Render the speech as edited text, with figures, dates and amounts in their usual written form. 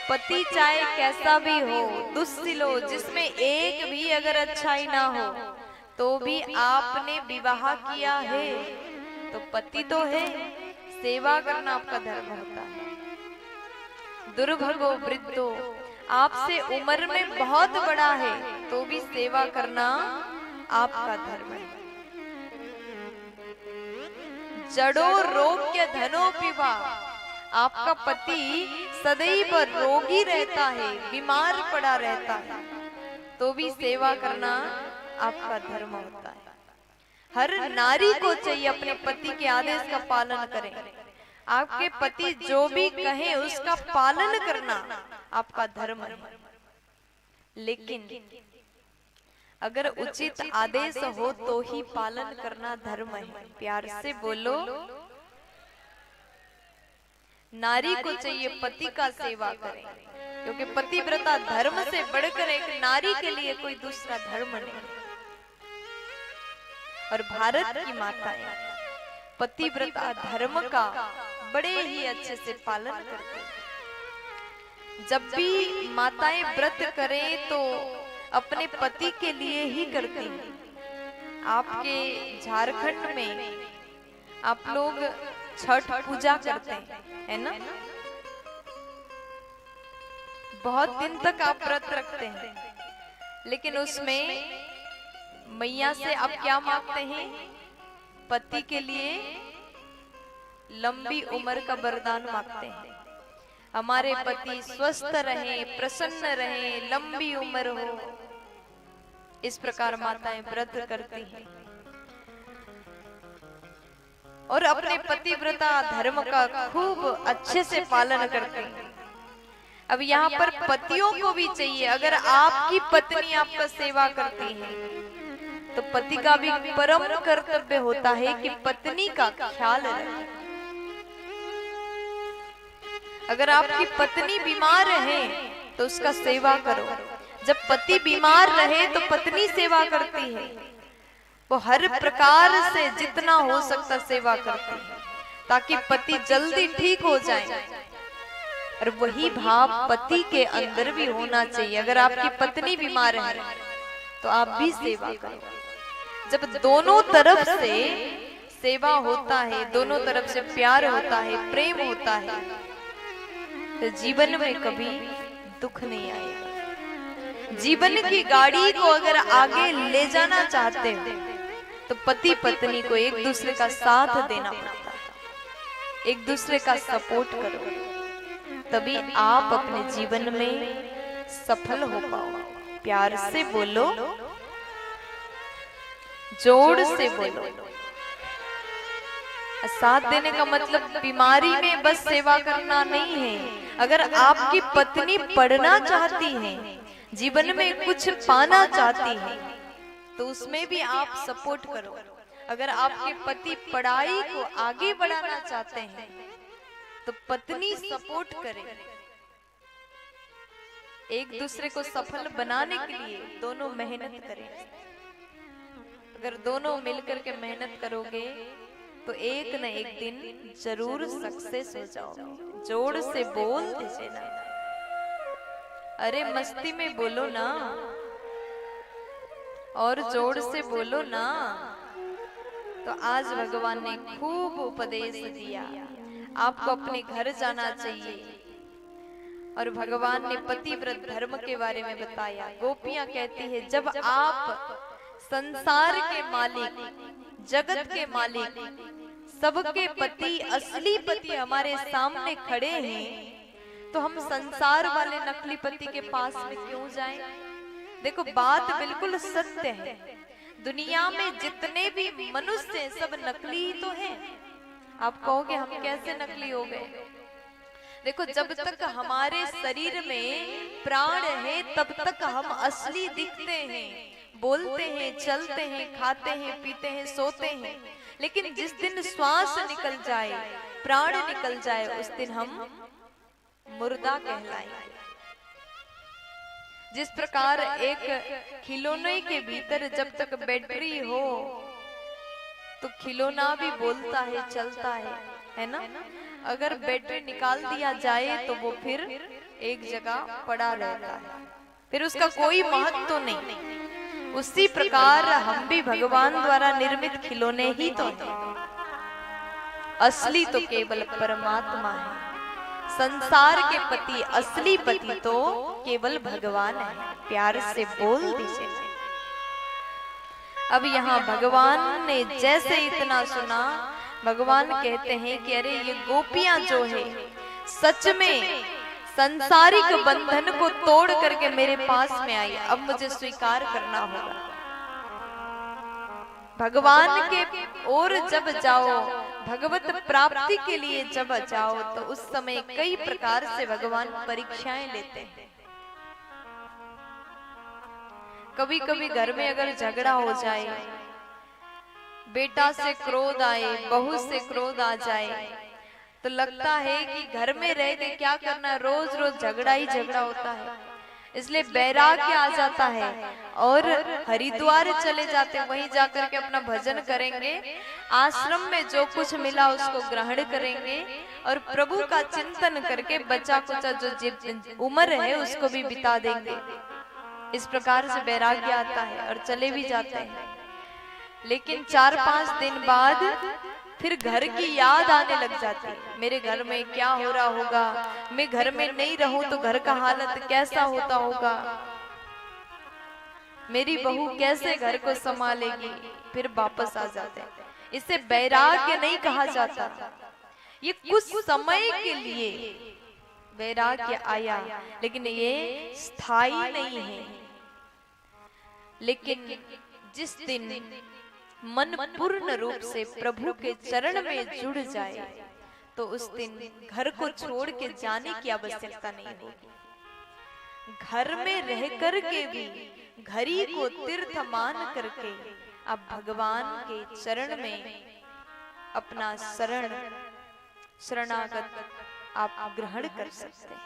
पति चाहे कैसा भी हो, दुस्सिल हो, जिसमें एक भी अगर अच्छाई ना हो, तो भी आपने विवाह किया है तो पति तो है, सेवा करना आपका धर्म होता है। दुर्भगो वृद्धो, आपसे उम्र में बहुत बड़ा है तो भी सेवा करना आपका धर्म है। जड़ो रोग्य धनो पिवा, आपका पति सदैव रोगी रहता है, बीमार पड़ा रहता है, तो भी सेवा करना आपका धर्म होता है। हर नारी को चाहिए अपने पति के आदेश का पालन करें। आपके पति जो भी कहे उसका पालन करना आपका धर्म है। लेकिन अगर उचित आदेश हो तो ही पालन करना धर्म है। प्यार से बोलो। नारी को चाहिए पति का सेवा करें, क्योंकि पतिव्रता धर्म से बढ़कर एक नारी के लिए कोई दूसरा धर्म नहीं। और भारत की माताएं पतिव्रता धर्म का बड़े ही अच्छे से पालन करते हैं। जब भी माताएं व्रत करें तो अपने पति के लिए ही करती हैं। आपके झारखंड में आप लोग छठ पूजा करते हैं, है ना? बहुत दिन तक आप व्रत रखते हैं, लेकिन उसमें मैया से आप क्या मांगते हैं? पति के लिए लंबी उम्र का वरदान मांगते हैं। हमारे पति स्वस्थ रहे, प्रसन्न रहे, लंबी उम्र हो। इस प्रकार माताएं व्रत करती हैं और अपने पतिव्रता धर्म का खूब अच्छे से पालन करती हैं। अब यहाँ पर पतियों को भी चाहिए, अगर आपकी पत्नी आपका सेवा करती है तो पति का भी परम कर्तव्य होता है कि पत्नी का ख्याल रखे। अगर आपकी पत्नी बीमार है तो उसका सेवा करो। जब पति बीमार रहे तो पत्नी सेवा करती है, वो हर प्रकार से जितना हो सकता सेवा करती है ताकि पति जल्दी ठीक हो जाए। और वही भाव पति के अंदर भी होना चाहिए। अगर आपकी पत्नी बीमार है तो आप भी सेवा करो। जब दोनों तरफ से सेवा होता है, दोनों तरफ से प्यार होता है, प्रेम होता है, तो जीवन में कभी दुख नहीं आएगा। जीवन की गाड़ी को अगर आगे ले जाना चाहते हो तो पति पत्नी को एक दूसरे का साथ देना पड़ता है, एक दूसरे का सपोर्ट करो, तभी आप अपने जीवन में सफल हो पाओ। प्यार से बोलो, जोर से बोलो। साथ देने का मतलब बीमारी में बस सेवा करना नहीं है। अगर आपकी पत्नी पढ़ना चाहती है, जीवन में कुछ पाना चाहती है, तो उसमें भी आप सपोर्ट करो। अगर आपके पति पढ़ाई को आगे बढ़ाना चाहते हैं तो पत्नी सपोर्ट करे। एक दूसरे को सफल बनाने के लिए दोनों मेहनत करें। अगर दोनों मिलकर के मेहनत करोगे तो एक न एक दिन जरूर सक्सेस हो जाओगे। जोर से बोल दीजिए ना, अरे मस्ती में बोलो ना, और जोर से बोलो ना। तो आज भगवान ने खूब उपदेश दिया, आपको अपने घर जाना चाहिए। और भगवान ने पतिव्रत धर्म के बारे में बताया। गोपियां कहती है, जब आप संसार के मालिक, जगत के मालिक, सबके पति, असली पति हमारे सामने खड़े हैं, तो हम संसार वाले नकली पति के पास में क्यों जाएं? देखो बात बिल्कुल सत्य है। दुनिया में जितने भी मनुष्य हैं सब नकली ही तो हैं। आप कहोगे हम कैसे नकली हो गए? देखो जब तक हमारे शरीर में प्राण है तब तक हम असली दिखते हैं, बोलते हैं, चलते हैं, खाते हैं, पीते हैं, सोते हैं। लेकिन जिस दिन श्वास निकल जाए, प्राण निकल जाए, उस दिन हम मुर्दा कहलाएंगे। जिस प्रकार एक खिलौने के भीतर जब तक बैटरी हो तो खिलौना भी बोलता है, चलता है ना? अगर बैटरी निकाल दिया जाए तो वो फिर एक जगह पड़ा रहता है, फिर उसका कोई महत्व तो नहीं। उसी प्रकार हम भी भगवान द्वारा निर्मित खिलौने ही तो हैं। असली तो केवल परमात्मा है। संसार के पति, असली पति तो केवल भगवान है। प्यार से बोल दीजिए। अब यहाँ भगवान ने जैसे इतना सुना, भगवान कहते हैं कि अरे ये गोपियां जो है सच में संसारिक बंधन को तोड़ करके मेरे पास में आई, अब मुझे स्वीकार करना होगा। भगवान के ओर जब जाओ, भगवत प्राप्ति के लिए जब जाओ, तो उस समय कई प्रकार से भगवान परीक्षाएं लेते हैं। कभी कभी घर में अगर झगड़ा हो जाए, बेटा से क्रोध आए, बहू से क्रोध आ जाए, तो लगता है कि घर में रह के क्या करना, रोज रोज झगड़ा ही झगड़ा होता है। इसलिए वैराग्य आ जाता है और हरिद्वार चले जाते, वहीं जाकर के अपना भजन करेंगे, आश्रम में जो कुछ मिला उसको ग्रहण करेंगे और प्रभु का चिंतन करके बचा कुचा जो उम्र है उसको भी बिता देंगे। इस प्रकार से वैराग्य आता है और चले भी जाते हैं। लेकिन 4-5 दिन बाद फिर घर की याद आने लग जाती है, मेरे घर में क्या हो रहा होगा, मैं घर में नहीं रहूं तो घर का हालत कैसा होता होगा, मेरी बहू कैसे घर को संभालेगी, फिर वापस आ जाते हैं। इसे वैराग्य नहीं कहा जाता, ये कुछ समय के लिए वैराग्य आया, लेकिन ये स्थायी नहीं है। लेकिन जिस दिन मन पूर्ण रूप से प्रभु के चरण में जुड़ जाए, तो उस दिन घर को छोड़ के जाने की आवश्यकता नहीं होगी। घर में रह कर के भी घड़ी को तीर्थ मान करके आप भगवान के चरण में अपना शरणागत आप ग्रहण कर सकते हैं।